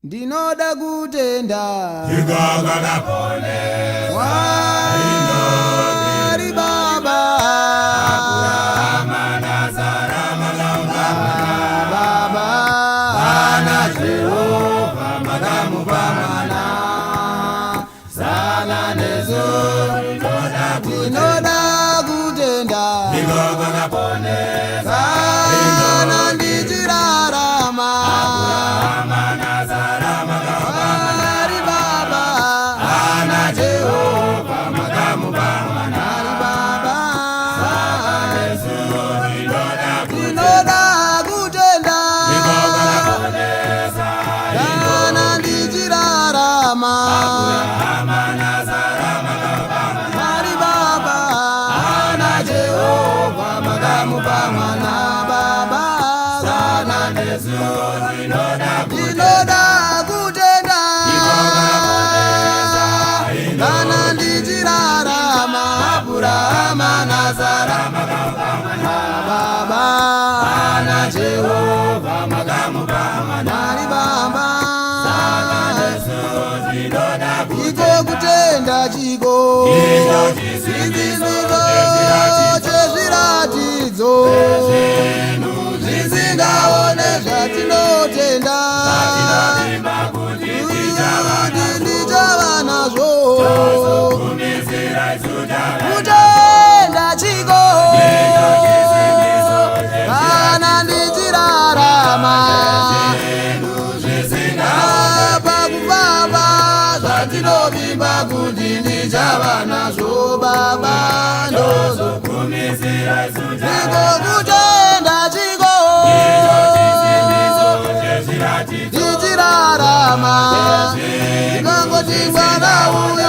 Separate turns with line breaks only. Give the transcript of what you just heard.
Ndinoda kutenda
Chikakala pone
Wari Baba
Abrahama Nazara
Baba
Ana Jehova Madamu Pamana Sana Nezo
Ndinoda kutenda
Chikakala pone
Sana ndijirarama
Abrahama Nazara
Wari Baba
Ana Jehova Madamu Pamana
Baba
Ndinoda
kutenda
Chikakala pone
Sana ndijirarama
Abrahama Nazara
Wari Baba
Jehova Madamu Pamana
Baba
Sana Nezo
Ndinoda kutenda Kana ndijirarama Abrahama Nazara Baba
Ana Jehova Madamu Pamana
Mari Baba Iko
Iko
kutenda chiko Zizimiko chezviratidzo Zvisingaone zvatinotenda Ndichavana nazvo Kutenda chiko Kana ndichirarama Pakuvava zvatinovimba kuti ndichava nazvo Baba Ndiko kutenda chiko Ndichirarama Ndikangoti mwana uya